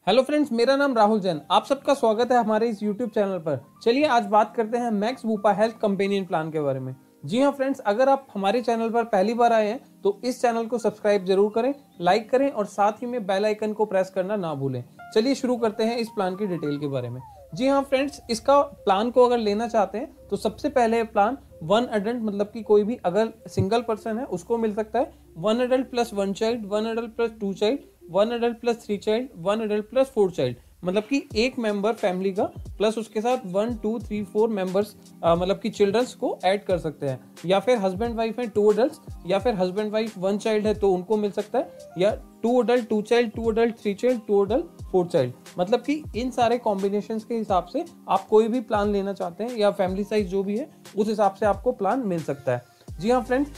Hello friends, मेरा नाम राहुल जैन। आप सबका स्वागत है हमारे इस यूट्यूब चैनल पर। चलिए आज बात करते हैं max Bupa health companion plan के बारे में। जी हाँ फ्रेंड्स, अगर आप हमारे चैनल पर पहली बार आए हैं तो इस चैनल को सब्सक्राइब जरूर करें, लाइक करें और साथ ही में बेल आइकन को प्रेस करना ना भूलें। चलिए शुरू करते हैं इस प्लान की डिटेल के बारे में। जी हाँ फ्रेंड्स, इसका प्लान को अगर लेना चाहते हैं तो सबसे पहले प्लान 1 अडल्ट मतलब कि कोई भी अगर सिंगल पर्सन है उसको मिल सकता है 1 adult plus 1 child, 1 adult plus 2 child, 1 adult plus 3 child, 1 adult plus 4 child. मतलब कि एक मेंबर फैमिली का प्लस उसके साथ 1 2 3 4 मेंबर्स मतलब कि चिल्ड्रंस को ऐड कर सकते हैं। या फिर हस्बैंड वाइफ है 2 अडल्ट, या फिर हस्बैंड वाइफ 1 चाइल्ड है तो उनको मिल सकता है, या 2 adult 2 child, 2 adult 3 child, 2 adult 4 child. मतलब कि इन सारे कॉम्बिनेशन के हिसाब से आप कोई भी प्लान लेना चाहते हैं या फैमिली साइज जो भी है उस हिसाब से आपको प्लान मिल सकता है। जी हाँ फ्रेंड्स,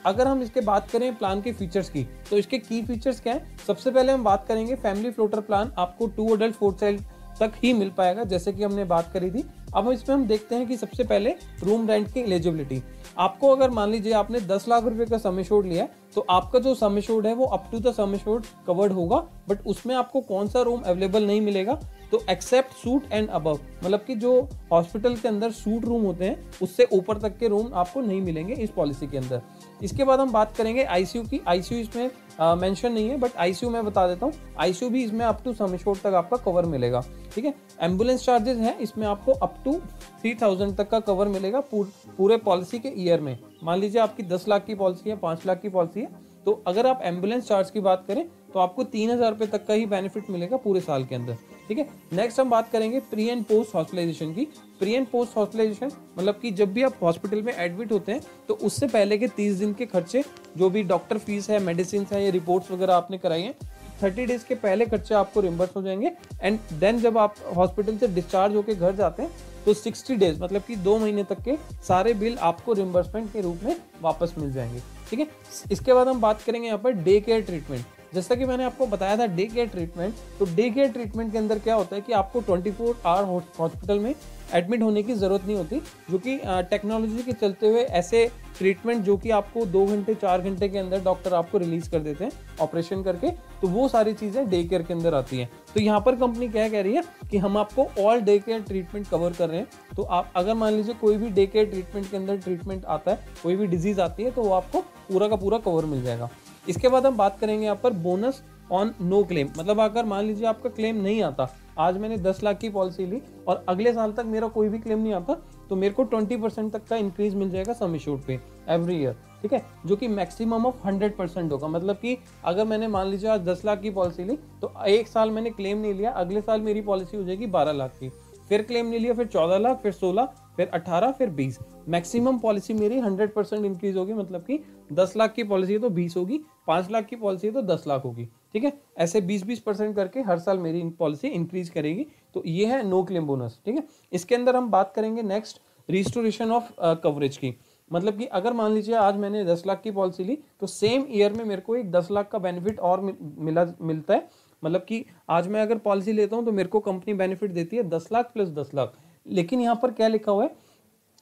अगर हम इसके बात करें प्लान के फीचर्स की तो इसके की फीचर्स क्या हैं। सबसे पहले हम बात करेंगे फैमिली फ्लोटर प्लान आपको 2 अडल्ट 4 चाइल्ड तक ही मिल पाएगा, जैसे कि हमने बात करी थी। अब इसमें हम देखते हैं कि सबसे पहले रूम रेंट की एलिजिबिलिटी। आपको अगर मान लीजिए आपने 10 लाख रुपए का सम एश्योर्ड लिया तो आपका जो सम एश्योर्ड है वो up to the sum assured covered होगा, बट उसमें आपको कौन सा रूम अवेलेबल नहीं मिलेगा तो एक्सेप्ट सूट एंड अबव, मतलब कि जो हॉस्पिटल के अंदर सूट रूम होते हैं उससे ऊपर तक के रूम आपको नहीं मिलेंगे इस पॉलिसी के अंदर। इसके बाद हम बात करेंगे आईसीयू की। आईसीयू इसमें मेंशन नहीं है, बट आईसीयू मैं बता देता हूँ। आईसीयू भी इसमें अप टू सम एश्योर्ड तक आपका कवर मिलेगा। ठीक है, एम्बुलेंस चार्जेस हैं इसमें आपको अप टू 3000 तक का कवर मिलेगा पूरे पॉलिसी के ईयर में। मान लीजिए आपकी 10 लाख की पॉलिसी है, 5 लाख की पॉलिसी है, तो अगर आप एम्बुलेंस चार्ज की बात करें तो आपको 3000 रुपए तक का ही बेनिफिट मिलेगा पूरे साल के अंदर। ठीक है, नेक्स्ट हम बात करेंगे प्री एंड पोस्ट हॉस्पिटलाइजेशन की। प्री एंड पोस्ट हॉस्पिटलाइजेशन मतलब कि जब भी आप हॉस्पिटल में एडमिट होते हैं तो उससे पहले के 30 दिन के खर्चे, जो भी डॉक्टर फीस है, मेडिसिन है या रिपोर्ट्स वगैरह आपने कराई है, 30 डेज के पहले खर्चे आपको रिम्बर्स हो जाएंगे। एंड देन जब आप हॉस्पिटल से डिस्चार्ज होकर घर जाते हैं तो 60 डेज मतलब कि 2 महीने तक के सारे बिल आपको रिम्बर्समेंट के रूप में वापस मिल जाएंगे। ठीक है, इसके बाद हम बात करेंगे यहाँ पर डे केयर ट्रीटमेंट। जैसा कि मैंने आपको बताया था डे केयर ट्रीटमेंट, तो डे केयर ट्रीटमेंट के अंदर क्या होता है कि आपको 24 आवर हॉस्पिटल में एडमिट होने की ज़रूरत नहीं होती, जो कि टेक्नोलॉजी के चलते हुए ऐसे ट्रीटमेंट जो कि आपको 2 घंटे 4 घंटे के अंदर डॉक्टर आपको रिलीज कर देते हैं ऑपरेशन करके, तो वो सारी चीज़ें डे केयर के अंदर आती हैं। तो यहाँ पर कंपनी क्या कह रही है कि हम आपको all day care treatment cover कर रहे हैं। तो आप अगर मान लीजिए कोई भी डे केयर ट्रीटमेंट के अंदर ट्रीटमेंट आता है, कोई भी डिजीज आती है, तो वो आपको पूरा का पूरा कवर मिल जाएगा। इसके बाद हम बात करेंगे यहाँ पर बोनस ऑन नो क्लेम। मतलब अगर मान लीजिए आपका क्लेम नहीं आता, आज मैंने 10 लाख की पॉलिसी ली और अगले साल तक मेरा कोई भी क्लेम नहीं आता, तो मेरे को 20% तक का इंक्रीज मिल जाएगा सम एश्योर्ड पे एवरी ईयर। ठीक है, जो कि मैक्सिमम ऑफ 100% होगा। मतलब कि अगर मैंने मान लीजिए आज 10 लाख की पॉलिसी ली तो एक साल मैंने क्लेम नहीं लिया, अगले साल मेरी पॉलिसी हो जाएगी 12 लाख की, फिर क्लेम नहीं लिया, फिर 14 लाख, फिर 16, फिर 18, फिर 20। मैक्सिमम पॉलिसी मेरी 100% इंक्रीज होगी। मतलब कि 10 लाख की पॉलिसी है तो 20 होगी, 5 लाख की पॉलिसी है तो 10 लाख होगी। ठीक है, ऐसे 20-20% करके हर साल मेरी पॉलिसी इंक्रीज करेगी। तो ये है नो क्लेम बोनस। ठीक है, इसके अंदर हम बात करेंगे नेक्स्ट रिस्टोरेशन ऑफ कवरेज की। मतलब कि अगर मान लीजिए आज मैंने 10 लाख की पॉलिसी ली तो सेम ईयर में मेरे को एक 10 लाख का बेनिफिट और मिलता है। मतलब कि आज मैं अगर पॉलिसी लेता हूं तो मेरे को कंपनी बेनिफिट देती है 10 लाख प्लस 10 लाख। लेकिन यहाँ पर क्या लिखा हुआ है,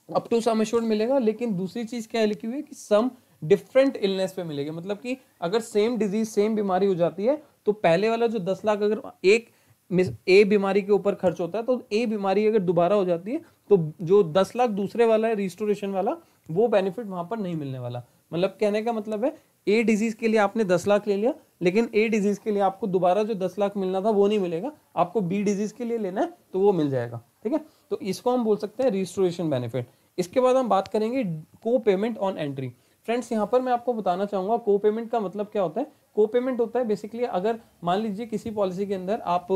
अप टू सम एश्योर्ड मिलेगा, लेकिन दूसरी चीज क्या लिखी हुई है कि सम डिफरेंट इलनेस पे मिलेगा। मतलब कि अगर सेम डिजीज सेम बीमारी हो जाती है तो पहले वाला जो 10 लाख अगर एक ए बीमारी के ऊपर खर्च होता है तो ए बीमारी अगर दोबारा हो जाती है तो जो 10 लाख दूसरे वाला है रिस्टोरेशन वाला, वो बेनिफिट वहां पर नहीं मिलने वाला। मतलब कहने का मतलब है ए डिजीज के लिए आपने 10 लाख ले लिया, लेकिन ए डिजीज के लिए आपको दोबारा जो 10 लाख मिलना था वो नहीं मिलेगा, आपको बी डिजीज के लिए लेना है तो वो मिल जाएगा। ठीक है, तो इसको हम बोल सकते हैं रिस्टोरेशन बेनिफिट। इसके बाद हम बात करेंगे को पेमेंट ऑन एंट्री। फ्रेंड्स, यहाँ पर मैं आपको बताना चाहूंगा को पेमेंट का मतलब क्या होता है। को पेमेंट होता है बेसिकली अगर मान लीजिए किसी पॉलिसी के अंदर आप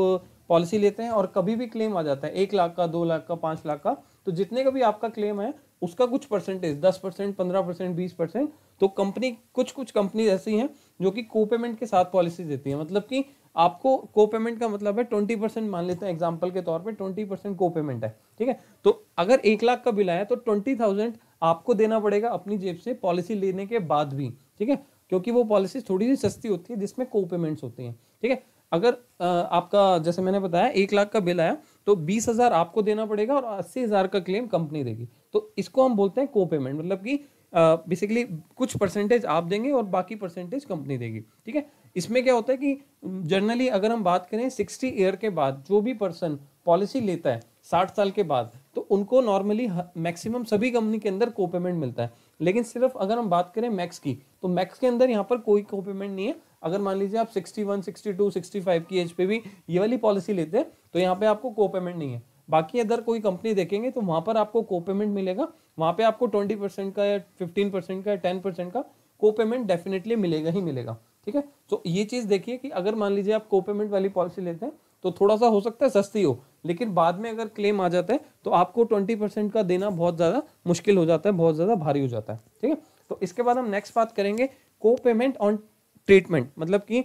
पॉलिसी लेते हैं और कभी भी क्लेम आ जाता है 1 लाख का, 2 लाख का, 5 लाख का, तो जितने का भी आपका क्लेम है उसका कुछ परसेंटेज 10%, 15%, 20%, तो कंपनी कुछ कंपनी ऐसी हैं जो कि को पेमेंट के साथ पॉलिसी देती है। मतलब कि आपको को पेमेंट का मतलब है 20%, मान लेते हैं एग्जांपल के तौर पे 20% को पेमेंट है। ठीक है, तो अगर 1 लाख का बिल आया तो 20,000 आपको देना पड़ेगा अपनी जेब से पॉलिसी लेने के बाद भी। ठीक है, क्योंकि वो पॉलिसी थोड़ी सी सस्ती होती है जिसमें को पेमेंट्स होती हैं। ठीक है, अगर आपका जैसे मैंने बताया 1 लाख का बिल आया तो 20,000 आपको देना पड़ेगा और 80,000 का क्लेम कंपनी देगी। तो इसको हम बोलते हैं को पेमेंट। मतलब कि बेसिकली कुछ परसेंटेज आप देंगे और बाकी परसेंटेज कंपनी देगी। ठीक है, इसमें क्या होता है कि जनरली अगर हम बात करें 60 ईयर के बाद जो भी पर्सन पॉलिसी लेता है 60 साल के बाद, तो उनको नॉर्मली मैक्सिमम सभी कंपनी के अंदर को पेमेंट मिलता है। लेकिन सिर्फ अगर हम बात करें मैक्स की, तो मैक्स के अंदर यहाँ पर कोई को पेमेंट नहीं है। अगर मान लीजिए आप 61, 62, 65 की एज पे भी ये वाली पॉलिसी लेते हैं तो यहाँ पे आपको को पेमेंट नहीं है। बाकी अदर कोई कंपनी देखेंगे तो वहां पर आपको को पेमेंट मिलेगा, वहां पे आपको 20% का या 15% का या 10% का को पेमेंट डेफिनेटली मिलेगा ही मिलेगा। ठीक है, तो ये चीज देखिए कि अगर मान लीजिए आप को पेमेंट वाली पॉलिसी लेते हैं तो थोड़ा सा हो सकता है सस्ती हो, लेकिन बाद में अगर क्लेम आ जाता है तो आपको 20% का देना बहुत ज्यादा मुश्किल हो जाता है, बहुत ज्यादा भारी हो जाता है। ठीक है, तो इसके बाद हम नेक्स्ट बात करेंगे को पेमेंट ऑन ट्रीटमेंट। मतलब कि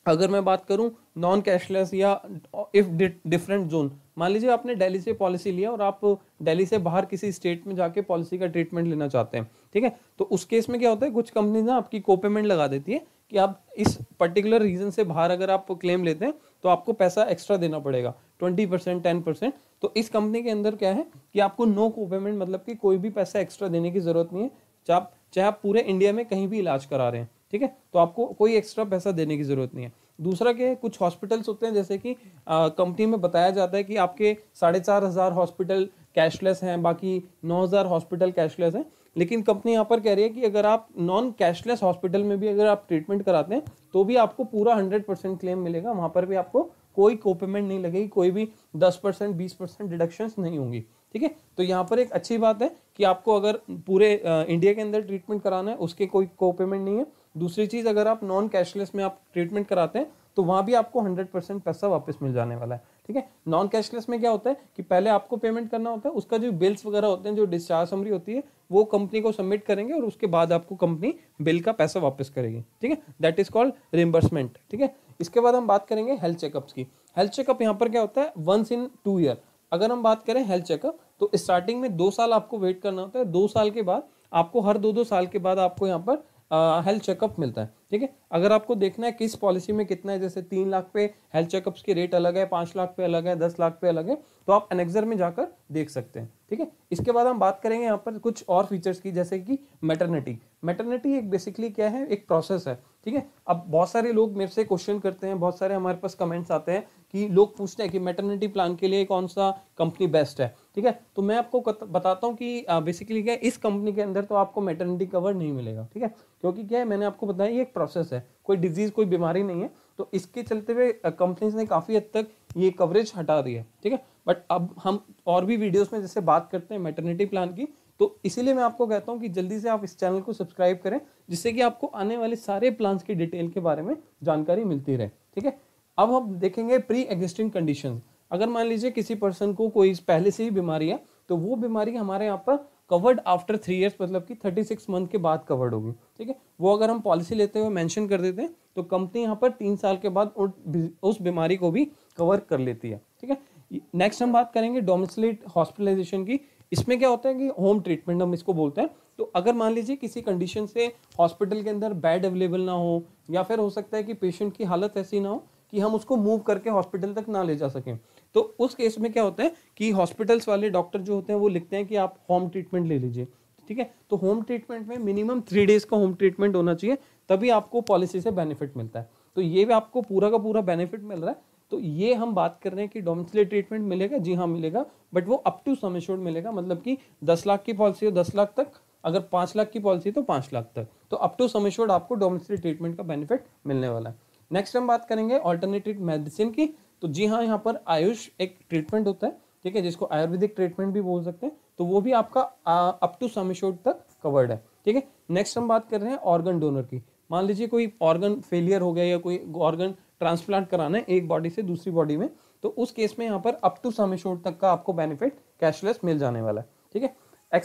अगर मैं बात करूं नॉन कैशलेस या इफ डिफरेंट जोन, मान लीजिए आपने दिल्ली से पॉलिसी लिया और आप दिल्ली से बाहर किसी स्टेट में जाके पॉलिसी का ट्रीटमेंट लेना चाहते हैं। ठीक है, तो उस केस में क्या होता है, कुछ कंपनी ना आपकी को पेमेंट लगा देती है कि आप इस पर्टिकुलर रीजन से बाहर अगर आप क्लेम लेते हैं तो आपको पैसा एक्स्ट्रा देना पड़ेगा 20%, 10%। तो इस कंपनी के अंदर क्या है कि आपको नो को पेमेंट, मतलब कि कोई भी पैसा एक्स्ट्रा देने की जरूरत नहीं है। चाहे आप पूरे इंडिया में कहीं भी इलाज करा रहे हैं, ठीक है, तो आपको कोई एक्स्ट्रा पैसा देने की जरूरत नहीं है। दूसरा क्या है, कुछ हॉस्पिटल्स होते हैं जैसे कि कंपनी में बताया जाता है कि आपके 4,500 हॉस्पिटल कैशलेस हैं, बाकी 9,000 हॉस्पिटल कैशलेस हैं। लेकिन कंपनी यहाँ पर कह रही है कि अगर आप नॉन कैशलेस हॉस्पिटल में भी अगर आप ट्रीटमेंट कराते हैं तो भी आपको पूरा 100% क्लेम मिलेगा, वहां पर भी आपको कोई को पेमेंट नहीं लगेगी, कोई भी 10%, 20% डिडक्शंस नहीं होंगी। ठीक है, तो यहाँ पर एक अच्छी बात है कि आपको अगर पूरे इंडिया के अंदर ट्रीटमेंट कराना है उसके कोई को पेमेंट नहीं है। दूसरी चीज, अगर आप नॉन कैशलेस में आप ट्रीटमेंट कराते हैं तो वहां भी आपको 100% पैसा वापस मिल जाने वाला है। ठीक है, नॉन कैशलेस में क्या होता है कि पहले आपको पेमेंट करना होता है, उसका जो बिल्स वगैरह होते हैं, जो डिस्चार्ज समरी होती है, वो कंपनी को सबमिट करेंगे और उसके बाद आपको कंपनी बिल का पैसा वापस करेगी। ठीक है, दैट इज कॉल्ड रिम्बर्समेंट। ठीक है, इसके बाद हम बात करेंगे हेल्थ चेकअप्स की। हेल्थ चेकअप यहाँ पर क्या होता है, वंस इन 2 ईयर। अगर हम बात करें हेल्थ चेकअप तो स्टार्टिंग में 2 साल आपको वेट करना होता है, 2 साल के बाद आपको हर 2-2 साल के बाद आपको यहाँ पर हेल्थ चेकअप मिलता है। ठीक है, अगर आपको देखना है किस पॉलिसी में कितना है, जैसे 3 लाख पे हेल्थ चेकअप्स के रेट अलग है, 5 लाख पे अलग है, 10 लाख पे अलग है, तो आप एनेक्सर में जाकर देख सकते हैं। ठीक है, इसके बाद हम बात करेंगे यहाँ पर कुछ और फीचर्स की, जैसे कि मैटरनिटी। मैटरनिटी एक बेसिकली क्या है, एक प्रोसेस है। ठीक है, अब बहुत सारे लोग मेरे से क्वेश्चन करते हैं, बहुत सारे हमारे पास कमेंट्स आते हैं कि लोग पूछते हैं कि मैटरनिटी प्लान के लिए कौन सा कंपनी बेस्ट है। ठीक है, तो मैं आपको बताता हूँ कि बेसिकली क्या है, इस कंपनी के अंदर तो आपको मैटरनिटी कवर नहीं मिलेगा। ठीक है, क्योंकि क्या है, मैंने आपको बताया ये एक प्रोसेस है, कोई डिजीज कोई बीमारी नहीं है, तो इसके चलते हुए कंपनीज ने काफी हद तक ये कवरेज हटा दी है। ठीक है, बट अब हम और भी वीडियोस में जैसे बात करते हैं मैटरनिटी प्लान की, तो इसीलिए मैं आपको कहता हूं कि जल्दी से आप इस चैनल को सब्सक्राइब करें, जिससे कि आपको आने वाले सारे प्लान्स की डिटेल के बारे में जानकारी मिलती रहे। ठीक है, अब हम देखेंगे प्री एग्जिस्टिंग कंडीशंस। अगर मान लीजिए किसी पर्सन को कोई पहले से ही बीमारी है तो वो बीमारी हमारे यहाँ पर कवर्ड आफ्टर 3 ईयर्स, मतलब कि 36 मंथ के बाद कवर्ड होगी। ठीक है, वो अगर हम पॉलिसी लेते हुए मेंशन कर देते हैं तो कंपनी यहाँ पर 3 साल के बाद उस बीमारी को भी कवर कर लेती है। ठीक है, नेक्स्ट हम बात करेंगे डोमिसिलेट हॉस्पिटलाइजेशन की। इसमें क्या होता है कि होम ट्रीटमेंट हम इसको बोलते हैं। तो अगर मान लीजिए किसी कंडीशन से हॉस्पिटल के अंदर बेड अवेलेबल ना हो, या फिर हो सकता है कि पेशेंट की हालत ऐसी ना हो कि हम उसको मूव करके हॉस्पिटल तक ना ले जा सकें, तो उस केस में क्या होता है कि हॉस्पिटल्स वाले डॉक्टर जो होते हैं वो लिखते हैं कि आप होम ट्रीटमेंट ले लीजिए। ठीक है, तो होम ट्रीटमेंट में मिनिमम 3 डेज का होम ट्रीटमेंट होना चाहिए, तभी आपको पॉलिसी से बेनिफिट मिलता है। तो ये भी आपको पूरा का पूरा बेनिफिट मिल रहा है। तो ये हम बात कर रहे हैं कि डोमिसिलेट ट्रीटमेंट मिलेगा, जी हाँ मिलेगा, बट वो अप टू सम एश्योर्ड मिलेगा। मतलब कि 10 लाख की पॉलिसी हो 10 लाख तक, अगर 5 लाख की पॉलिसी तो 5 लाख तक, तो अप टू सम एश्योर्ड आपको डोमिसिलेट ट्रीटमेंट का बेनिफिट मिलने वाला है। नेक्स्ट हम बात करेंगे ऑल्टरनेटिव मेडिसिन की। तो जी हाँ, यहाँ पर आयुष एक ट्रीटमेंट होता है, ठीक है, जिसको आयुर्वेदिक ट्रीटमेंट भी बोल सकते हैं, तो वो भी आपका अप टू सम एश्योर्ड तक कवर्ड है। ठीक है, नेक्स्ट हम बात कर रहे हैं ऑर्गन डोनर की। मान लीजिए कोई ऑर्गन फेलियर हो गया या कोई ऑर्गन ट्रांसप्लांट कराना है एक बॉडी से दूसरी बॉडी में, तो उस केस में यहाँ पर अप टू सम एश्योर्ड तक का आपको बेनिफिट कैशलेस मिल जाने वाला है। ठीक है,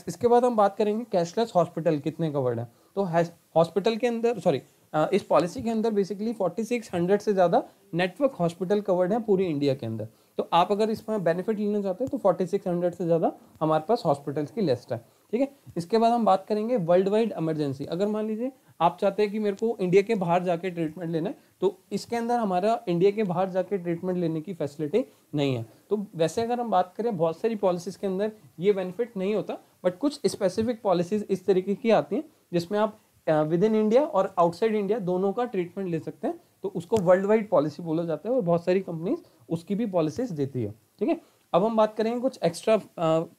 इसके बाद हम बात करेंगे कैशलेस हॉस्पिटल कितने कवर्ड है। तो हॉस्पिटल के अंदर इस पॉलिसी के अंदर बेसिकली 4600 से ज्यादा नेटवर्क हॉस्पिटल कवर्ड है पूरी इंडिया के अंदर। तो आप अगर इसमें बेनिफिट लेना चाहते हैं तो 4600 से ज्यादा हमारे पास हॉस्पिटल्स की लिस्ट है। ठीक है, इसके बाद हम बात करेंगे वर्ल्ड वाइड इमरजेंसी। अगर मान लीजिए आप चाहते हैं कि मेरे को इंडिया के बाहर जाके ट्रीटमेंट लेना है, तो इसके अंदर हमारा इंडिया के बाहर जाके ट्रीटमेंट लेने की फैसिलिटी नहीं है। तो वैसे अगर हम बात करें बहुत सारी पॉलिसीज के अंदर ये बेनिफिट नहीं होता, बट कुछ स्पेसिफिक पॉलिसीज इस तरीके की आती हैं जिसमें आप विद इन इंडिया और आउटसाइड इंडिया दोनों का ट्रीटमेंट ले सकते हैं, तो उसको वर्ल्ड वाइड पॉलिसी बोला जाता है और बहुत सारी कंपनीज उसकी भी पॉलिसीज देती है। ठीक है, अब हम बात करेंगे कुछ एक्स्ट्रा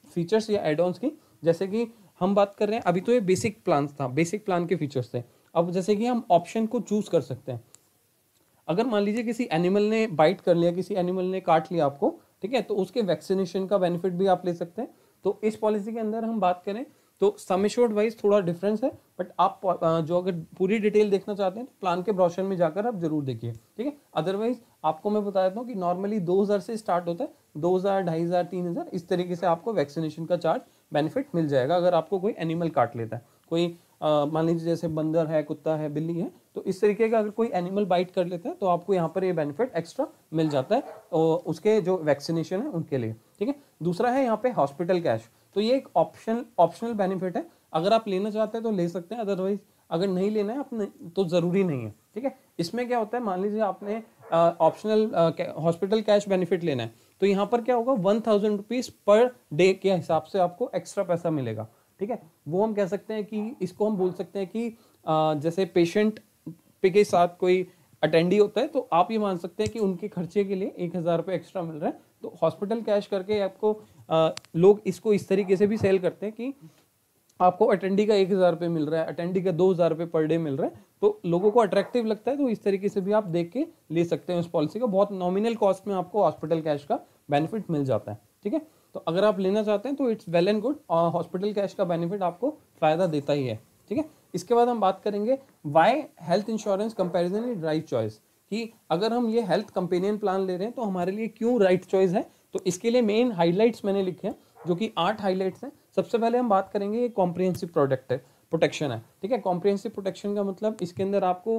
फीचर्स या एड ऑन्स की। जैसे कि हम बात कर रहे हैं, अभी तो ये बेसिक प्लान था, बेसिक प्लान के फीचर्स थे। अब जैसे कि हम ऑप्शन को चूज कर सकते हैं। अगर मान लीजिए किसी एनिमल ने बाइट कर लिया, किसी एनिमल ने काट लिया आपको, ठीक है, तो उसके वैक्सीनेशन का बेनिफिट भी आप ले सकते हैं। तो इस पॉलिसी के अंदर हम बात करें तो सम एश्योर्ड वाइज थोड़ा डिफरेंस है, बट आप जो अगर पूरी डिटेल देखना चाहते हैं तो प्लान के ब्रोशर में जाकर आप जरूर देखिए। ठीक है, अदरवाइज आपको मैं बता देता हूँ कि नॉर्मली 2000 से स्टार्ट होता है, 2000, 2500, 3000 इस तरीके से आपको वैक्सीनेशन का चार्ज बेनिफिट मिल जाएगा अगर आपको कोई एनिमल काट लेता है। कोई मान लीजिए जैसे बंदर है, कुत्ता है, बिल्ली है, तो इस तरीके का अगर कोई एनिमल बाइट कर लेता है तो आपको यहाँ पर ये बेनिफिट एक्स्ट्रा मिल जाता है और उसके जो वैक्सीनेशन है उनके लिए। ठीक है, दूसरा है यहाँ पे हॉस्पिटल कैश। तो ये एक ऑप्शनल बेनिफिट है, अगर आप लेना चाहते हैं तो ले सकते हैं, अदरवाइज अगर नहीं लेना है आपने तो जरूरी नहीं है। ठीक है, इसमें क्या होता है, मान लीजिए आपने ऑप्शनल हॉस्पिटल कैश बेनिफिट लेना है तो यहाँ पर क्या होगा, 1000 रुपीज पर डे के हिसाब से आपको एक्स्ट्रा पैसा मिलेगा। ठीक है, वो हम कह सकते हैं कि इसको हम बोल सकते हैं कि जैसे पेशेंट पे के साथ कोई अटेंडी होता है तो आप ये मान सकते हैं कि उनके खर्चे के लिए 1000 रुपये एक्स्ट्रा मिल रहा है। तो हॉस्पिटल कैश करके आपको लोग इसको इस तरीके से भी सेल करते हैं कि आपको अटेंडी का 1000 रुपये मिल रहा है, अटेंडी का 2000 रुपये पर डे मिल रहा है, तो लोगों को अट्रैक्टिव लगता है। तो इस तरीके से भी आप देख के ले सकते हैं उस पॉलिसी को, बहुत नॉमिनल कॉस्ट में आपको हॉस्पिटल कैश का बेनिफिट मिल जाता है। ठीक है, तो अगर आप लेना चाहते हैं तो it's well and good, hospital cash का बेनिफिट आपको फायदा देता ही है। ठीक है, इसके बाद हम बात करेंगे why health insurance comparison is right choice, कि अगर हम ये हेल्थ कंपेनियन प्लान ले रहे हैं तो हमारे लिए क्यों राइट चॉइस है। तो इसके लिए मेन हाइलाइट्स मैंने लिखे हैं जो कि 8 हाइलाइट्स हैं। सबसे पहले हम बात करेंगे, ये कॉम्प्रिहेंसिव प्रोडक्ट है, प्रोटेक्शन है। ठीक है, कॉम्प्रिहेंसिव प्रोटेक्शन का मतलब इसके अंदर आपको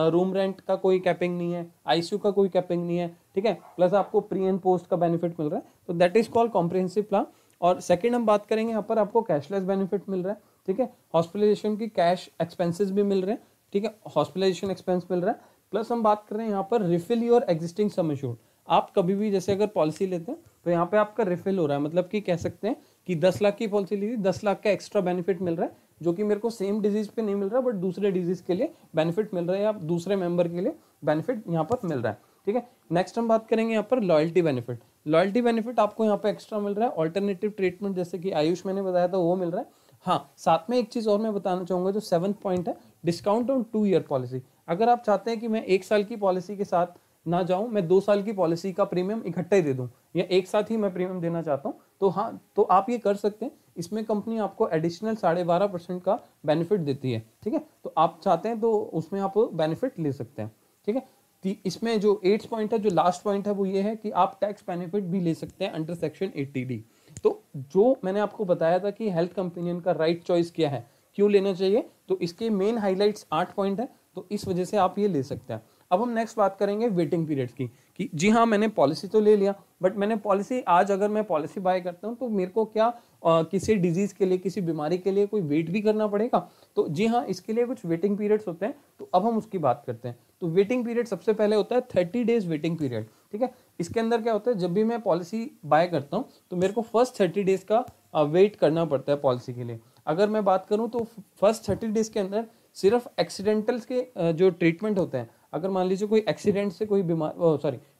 रूम रेंट का कोई कैपिंग नहीं है, आईसीयू का कोई कैपिंग नहीं है। ठीक है, प्लस आपको प्री एंड पोस्ट का बेनिफिट मिल रहा है, तो that is called comprehensive plan. और सेकंड हम बात करेंगे, यहाँ पर आपको कैशलेस बेनिफिट मिल रहा है। ठीक है, हॉस्पिटलाइजेशन की कैश एक्सपेंसेस भी मिल रहे हैं। ठीक है, हॉस्पिटलाइजेशन एक्सपेंस मिल रहा है, प्लस हम बात कर रहे हैं यहाँ पर refill your existing sum assured. आप कभी भी जैसे अगर पॉलिसी लेते हैं तो यहाँ पे आपका रिफिल हो रहा है, मतलब कि कह सकते हैं कि 10 लाख की पॉलिसी ली थी, 10 लाख का एक्स्ट्रा बेनिफिट मिल रहा है, जो कि मेरे को सेम डिजीज पे नहीं मिल रहा बट दूसरे डिजीज के लिए बेनिफिट मिल रहा है, या दूसरे मेंबर के लिए बेनिफिट यहाँ पर मिल रहा है। ठीक है, नेक्स्ट हम बात करेंगे यहाँ पर लॉयल्टी बेनिफिट। लॉयल्टी बेनिफिट आपको यहाँ पे एक्स्ट्रा मिल रहा है, ऑल्टरनेटिव ट्रीटमेंट जैसे कि आयुष मैंने बताया था वो मिल रहा है। हाँ, साथ में एक चीज और मैं बताना चाहूंगा, जो 7th पॉइंट है, डिस्काउंट ऑन 2 ईयर पॉलिसी। अगर आप चाहते हैं कि मैं 1 साल की पॉलिसी के साथ ना जाऊं, मैं 2 साल की पॉलिसी का प्रीमियम इकट्ठा ही दे दूं, या एक साथ ही मैं प्रीमियम देना चाहता हूं, तो हाँ, तो आप ये कर सकते हैं। इसमें कंपनी आपको एडिशनल 12.5% का बेनिफिट देती है। ठीक है, तो आप चाहते हैं तो उसमें आप बेनिफिट ले सकते हैं। ठीक है, इसमें जो 8th पॉइंट है, जो लास्ट पॉइंट है, वो ये है कि आप टैक्स बेनिफिट भी ले सकते हैं अंडर सेक्शन 80D। तो जो मैंने आपको बताया था कि हेल्थ कंपेनियन का राइट चॉइस क्या है, क्यों लेना चाहिए, तो इसके मेन हाइलाइट्स 8 पॉइंट है, तो इस वजह से आप ये ले सकते हैं। अब हम नेक्स्ट बात करेंगे वेटिंग पीरियड्स की, कि जी हाँ, मैंने पॉलिसी तो ले लिया, बट मैंने पॉलिसी आज अगर मैं पॉलिसी बाय करता हूँ तो मेरे को क्या किसी डिजीज के लिए, किसी बीमारी के लिए कोई वेट भी करना पड़ेगा। तो जी हाँ, इसके लिए कुछ वेटिंग पीरियड्स होते हैं, तो अब हम उसकी बात करते हैं। तो वेटिंग पीरियड सबसे पहले होता है 30 डेज वेटिंग पीरियड। ठीक है, इसके अंदर क्या होता है, जब भी मैं पॉलिसी बाय करता हूँ तो मेरे को फर्स्ट 30 डेज का वेट करना पड़ता है पॉलिसी के लिए। अगर मैं बात करूँ तो फर्स्ट 30 डेज के अंदर सिर्फ एक्सीडेंटल्स के जो ट्रीटमेंट होते हैं, अगर मान लीजिए कोई एक्सीडेंट से कोई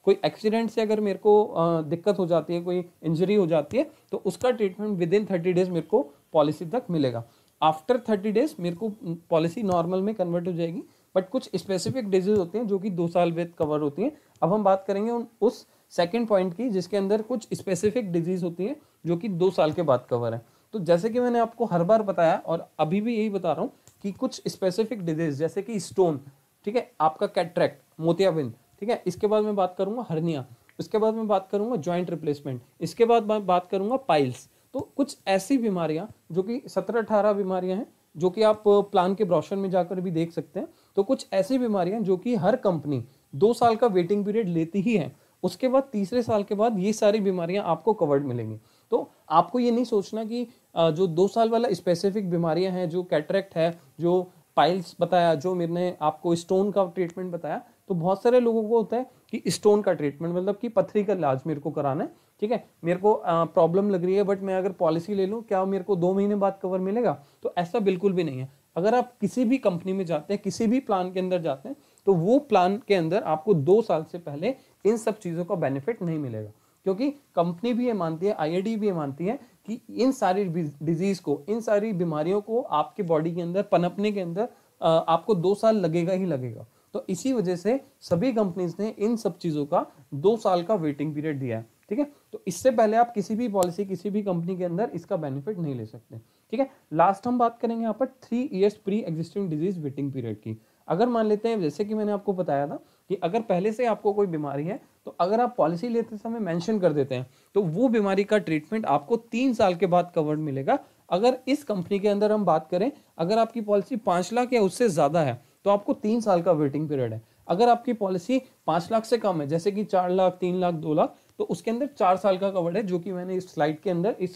कोई एक्सीडेंट से अगर मेरे को दिक्कत हो जाती है, कोई इंजरी हो जाती है, तो उसका ट्रीटमेंट विद इन 30 डेज मेरे को पॉलिसी तक मिलेगा। आफ्टर 30 डेज मेरे को पॉलिसी नॉर्मल में कन्वर्ट हो जाएगी, बट कुछ स्पेसिफिक डिजीज होते हैं जो कि 2 साल बाद कवर होती हैं। अब हम बात करेंगे उस सेकेंड पॉइंट की, जिसके अंदर कुछ स्पेसिफिक डिजीज होती है जो कि 2 साल के बाद कवर है। तो जैसे कि मैंने आपको हर बार बताया और अभी भी यही बता रहा हूँ कि कुछ स्पेसिफिक डिजीज जैसे कि स्टोन, ठीक है, आपका कैटरेक्ट, मोतियाबिंद, ठीक है, इसके बाद मैं बात करूंगा हर्निया, इसके बाद मैं बात करूंगा जॉइंट रिप्लेसमेंट, इसके बाद मैं बात करूंगा पाइल्स। तो कुछ ऐसी बीमारियां जो कि 17-18 बीमारियां हैं, जो कि आप प्लान के ब्रोशर में जाकर भी देख सकते हैं। तो कुछ ऐसी बीमारियां जो कि हर कंपनी 2 साल का वेटिंग पीरियड लेती ही है, उसके बाद तीसरे साल के बाद ये सारी बीमारियां आपको कवर्ड मिलेंगी। तो आपको ये नहीं सोचना कि जो 2 साल वाला स्पेसिफिक बीमारियां हैं, जो कैटरेक्ट है, जो पाइल्स बताया, जो मैंने आपको स्टोन का ट्रीटमेंट बताया, तो बहुत सारे लोगों को होता है कि स्टोन का ट्रीटमेंट मतलब कि पथरी का इलाज मेरे को कराना है, ठीक है, मेरे को प्रॉब्लम लग रही है, बट मैं अगर पॉलिसी ले लूँ, क्या मेरे को 2 महीने बाद कवर मिलेगा? तो ऐसा बिल्कुल भी नहीं है। अगर आप किसी भी कंपनी में जाते हैं, किसी भी प्लान के अंदर जाते हैं, तो वो प्लान के अंदर आपको 2 साल से पहले इन सब चीज़ों का बेनिफिट नहीं मिलेगा, क्योंकि कंपनी भी ये मानती है, आईआईडी भी ये मानती है कि इन सारी डिजीज को, इन सारी बीमारियों को आपके बॉडी के अंदर पनपने के अंदर आपको 2 साल लगेगा ही लगेगा। तो इसी वजह से सभी कंपनीज ने इन सब चीज़ों का 2 साल का वेटिंग पीरियड दिया है, ठीक है। तो इससे पहले आप किसी भी पॉलिसी, किसी भी कंपनी के अंदर इसका बेनिफिट नहीं ले सकते, ठीक है। लास्ट हम बात करेंगे यहाँ पर 3 years pre existing disease waiting period की। अगर मान लेते हैं, जैसे कि मैंने आपको बताया था कि अगर पहले से आपको कोई बीमारी है, तो अगर आप पॉलिसी लेते समय मेंशन कर देते हैं, तो वो बीमारी का ट्रीटमेंट आपको 3 साल के बाद कवर्ड मिलेगा। अगर इस कंपनी के अंदर हम बात करें, अगर आपकी पॉलिसी 5 लाख या उससे ज़्यादा है, तो आपको 3 साल का वेटिंग पीरियड है। अगर आपकी पॉलिसी 5 लाख से कम है, जैसे कि 4 लाख, 3 लाख, 2 लाख, तो उसके अंदर 4 साल का कवर्ड है, जो कि मैंने इस स्लाइड के अंदर, इस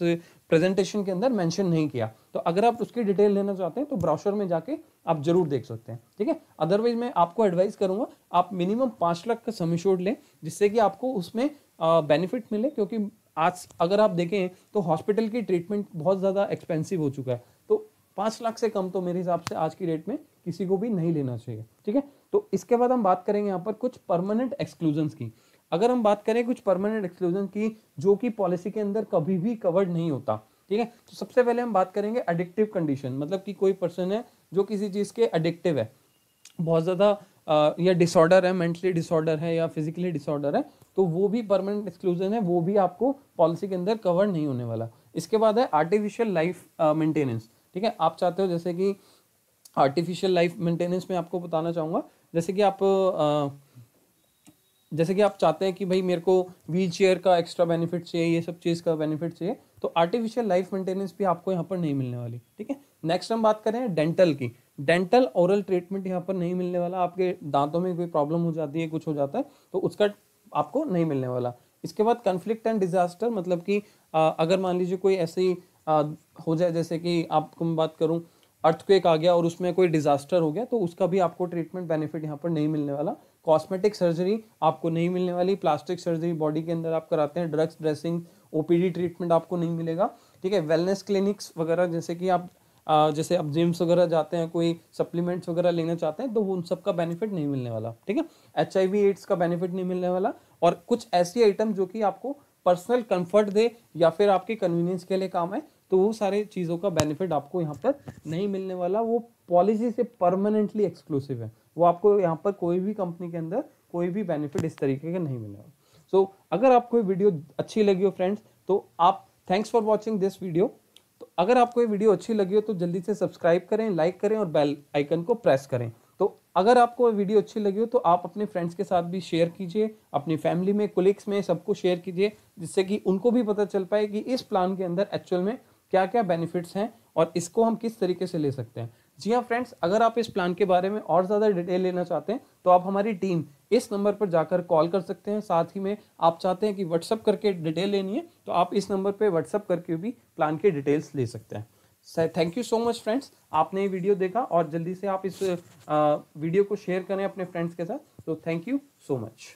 प्रेजेंटेशन के अंदर मेंशन नहीं किया। तो अगर आप उसकी डिटेल लेना चाहते हैं तो ब्राउशर में जाके आप जरूर देख सकते हैं, ठीक है। अदरवाइज मैं आपको एडवाइस करूंगा आप मिनिमम 5 लाख का सम एश्योर्ड लें, जिससे कि आपको उसमें बेनिफिट मिले, क्योंकि आज अगर आप देखें तो हॉस्पिटल की ट्रीटमेंट बहुत ज़्यादा एक्सपेंसिव हो चुका है। तो 5 लाख से कम तो मेरे हिसाब से आज की डेट में किसी को भी नहीं लेना चाहिए, ठीक है। तो इसके बाद हम बात करेंगे यहाँ पर कुछ परमानेंट एक्सक्लूजन्स की। अगर हम बात करें कुछ परमानेंट एक्सक्लूजन की जो कि पॉलिसी के अंदर कभी भी कवर्ड नहीं होता, ठीक है। तो सबसे पहले हम बात करेंगे एडिक्टिव कंडीशन, मतलब कि कोई पर्सन है जो किसी चीज़ के एडिक्टिव है, बहुत ज़्यादा या डिसऑर्डर है, मेंटली डिसऑर्डर है या फिजिकली डिसऑर्डर है, तो वो भी परमानेंट एक्सक्लूजन है, वो भी आपको पॉलिसी के अंदर कवर नहीं होने वाला। इसके बाद है आर्टिफिशियल लाइफ मेंटेनेंस, ठीक है। आप चाहते हो, जैसे कि आर्टिफिशियल लाइफ मेंटेनेंस में आपको बताना चाहूँगा, जैसे कि आप चाहते हैं कि भाई मेरे को व्हील चेयर का एक्स्ट्रा बेनिफिट चाहिए, ये सब चीज़ का बेनिफिट चाहिए, तो आर्टिफिशियल लाइफ मेंटेनेंस भी आपको यहाँ पर नहीं मिलने वाली, ठीक है। नेक्स्ट हम बात करें डेंटल की। डेंटल ओरल ट्रीटमेंट यहाँ पर नहीं मिलने वाला। आपके दांतों में कोई प्रॉब्लम हो जाती है, कुछ हो जाता है, तो उसका आपको नहीं मिलने वाला। इसके बाद कन्फ्लिक्ट एंड डिजास्टर, मतलब कि अगर मान लीजिए कोई ऐसी हो जाए, जैसे कि आपको मैं बात करूँ, अर्थक्वेक आ गया और उसमें कोई डिजास्टर हो गया, तो उसका भी आपको ट्रीटमेंट बेनिफिट यहाँ पर नहीं मिलने वाला। कॉस्मेटिक सर्जरी आपको नहीं मिलने वाली। प्लास्टिक सर्जरी बॉडी के अंदर आप कराते हैं, ड्रग्स, ड्रेसिंग, ओपीडी ट्रीटमेंट आपको नहीं मिलेगा, ठीक है। वेलनेस क्लिनिक्स वगैरह, जैसे कि आप जैसे आप जिम्स वगैरह जाते हैं, कोई सप्लीमेंट्स वगैरह लेना चाहते हैं, तो उन सब का बेनिफिट नहीं मिलने वाला, ठीक है। HIV एड्स का बेनिफिट नहीं मिलने वाला। और कुछ ऐसी आइटम जो कि आपको पर्सनल कंफर्ट दे या फिर आपकी कन्वीनियंस के लिए काम है, तो वो सारे चीज़ों का बेनिफिट आपको यहाँ पर नहीं मिलने वाला। वो पॉलिसी से परमानेंटली एक्सक्लूसिव है, वो आपको यहाँ पर कोई भी कंपनी के अंदर कोई भी बेनिफिट इस तरीके का नहीं मिलेगा। सो अगर आपको ये वीडियो अच्छी लगी हो फ्रेंड्स, तो आप thanks for watching this video. तो अगर आपको ये वीडियो अच्छी लगी हो तो जल्दी से सब्सक्राइब करें, लाइक करें और बेल आइकन को प्रेस करें। तो अगर आपको वीडियो अच्छी लगी हो तो आप अपने फ्रेंड्स के साथ भी शेयर कीजिए, अपनी फैमिली में, कोलिग्स में, सबको शेयर कीजिए, जिससे कि उनको भी पता चल पाए कि इस प्लान के अंदर एक्चुअल में क्या क्या बेनिफिट्स हैं और इसको हम किस तरीके से ले सकते हैं। जी हाँ फ्रेंड्स, अगर आप इस प्लान के बारे में और ज़्यादा डिटेल लेना चाहते हैं तो आप हमारी टीम इस नंबर पर जाकर कॉल कर सकते हैं। साथ ही में आप चाहते हैं कि व्हाट्सअप करके डिटेल लेनी है तो आप इस नंबर पर व्हाट्सअप करके भी प्लान के डिटेल्स ले सकते हैं। Thank you so much friends, आपने ये वीडियो देखा और जल्दी से आप इस वीडियो को शेयर करें अपने फ्रेंड्स के साथ। तो थैंक यू सो मच।